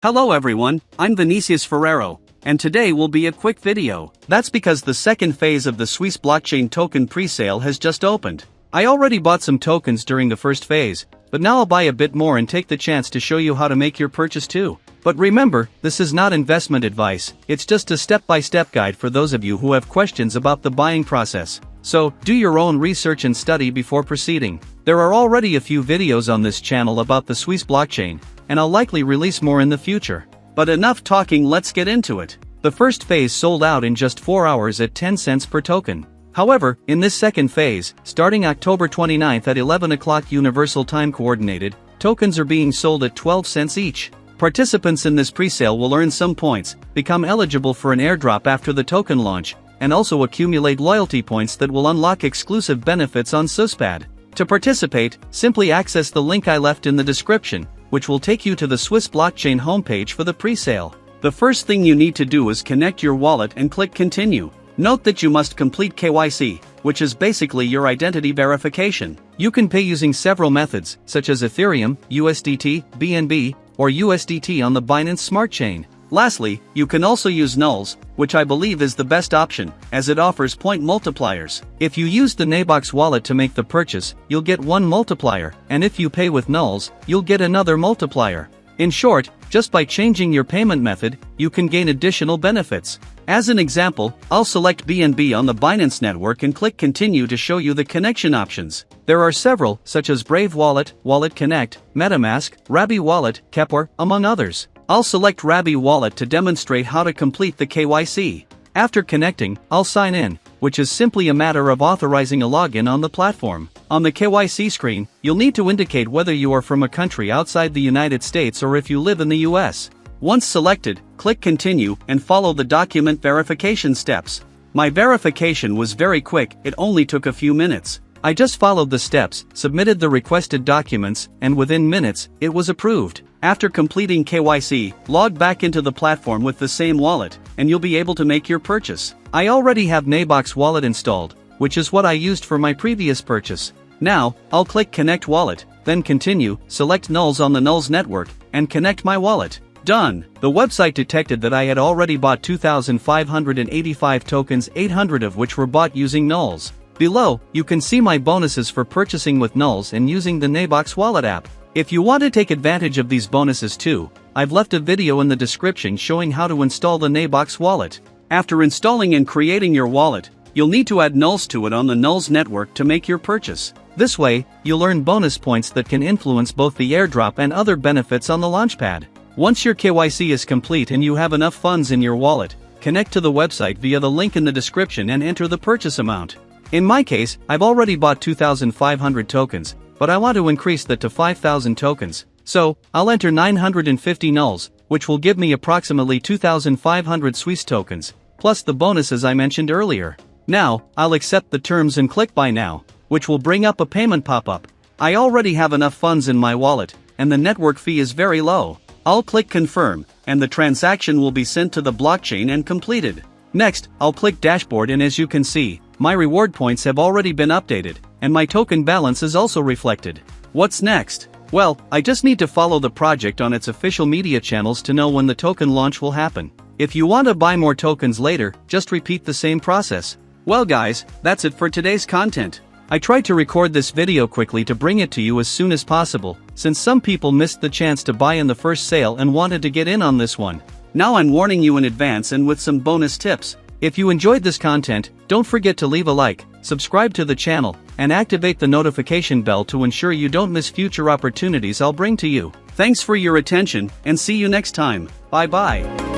Hello everyone, I'm Vinicius Ferrero, and today will be a quick video. That's because the second phase of the Suisse Blockchain token pre-sale has just opened. I already bought some tokens during the first phase, but now I'll buy a bit more and take the chance to show you how to make your purchase too. But remember, this is not investment advice, it's just a step-by-step guide for those of you who have questions about the buying process. So, do your own research and study before proceeding. There are already a few videos on this channel about the Suisse blockchain, and I'll likely release more in the future. But enough talking, let's get into it. The first phase sold out in just 4 hours at 10 cents per token. However, in this second phase, starting October 29th at 11 o'clock Universal Time Coordinated, tokens are being sold at 12 cents each. Participants in this presale will earn some points, become eligible for an airdrop after the token launch, and also accumulate loyalty points that will unlock exclusive benefits on SuissePad. To participate, simply access the link I left in the description, which will take you to the Suisse Blockchain homepage for the presale. The first thing you need to do is connect your wallet and click Continue. Note that you must complete KYC, which is basically your identity verification. You can pay using several methods, such as Ethereum, USDT, BNB, or USDT on the Binance Smart Chain. Lastly, you can also use NULS, which I believe is the best option, as it offers point multipliers. If you use the Naybox wallet to make the purchase, you'll get one multiplier, and if you pay with NULS, you'll get another multiplier. In short, just by changing your payment method, you can gain additional benefits. As an example, I'll select BNB on the Binance network and click Continue to show you the connection options. There are several, such as Brave Wallet, Wallet Connect, MetaMask, Rabby Wallet, Kepler, among others. I'll select Rabby Wallet to demonstrate how to complete the KYC. After connecting, I'll sign in, which is simply a matter of authorizing a login on the platform. On the KYC screen, you'll need to indicate whether you are from a country outside the United States or if you live in the US. Once selected, click Continue and follow the document verification steps. My verification was very quick, it only took a few minutes. I just followed the steps, submitted the requested documents, and within minutes, it was approved. After completing KYC, log back into the platform with the same wallet, and you'll be able to make your purchase. I already have Naybox wallet installed, which is what I used for my previous purchase. Now, I'll click Connect Wallet, then Continue, select NULS on the NULS network, and connect my wallet. Done! The website detected that I had already bought 2,585 tokens, 800 of which were bought using NULS. Below, you can see my bonuses for purchasing with NULS and using the Naybox wallet app. If you want to take advantage of these bonuses too, I've left a video in the description showing how to install the Naybox wallet. After installing and creating your wallet, you'll need to add NULS to it on the NULS network to make your purchase. This way, you'll earn bonus points that can influence both the airdrop and other benefits on the launchpad. Once your KYC is complete and you have enough funds in your wallet, connect to the website via the link in the description and enter the purchase amount. In my case, I've already bought 2,500 tokens, but I want to increase that to 5,000 tokens. So, I'll enter 950 NULS, which will give me approximately 2,500 Suisse tokens, plus the bonuses I mentioned earlier. Now, I'll accept the terms and click Buy Now, which will bring up a payment pop-up. I already have enough funds in my wallet, and the network fee is very low. I'll click Confirm, and the transaction will be sent to the blockchain and completed. Next, I'll click Dashboard, and as you can see, my reward points have already been updated, and my token balance is also reflected. What's next? Well, I just need to follow the project on its official media channels to know when the token launch will happen. If you want to buy more tokens later, just repeat the same process. Well guys, that's it for today's content. I tried to record this video quickly to bring it to you as soon as possible, since some people missed the chance to buy in the first sale and wanted to get in on this one. Now I'm warning you in advance and with some bonus tips. If you enjoyed this content, don't forget to leave a like, subscribe to the channel, and activate the notification bell to ensure you don't miss future opportunities I'll bring to you. Thanks for your attention, and see you next time. Bye bye.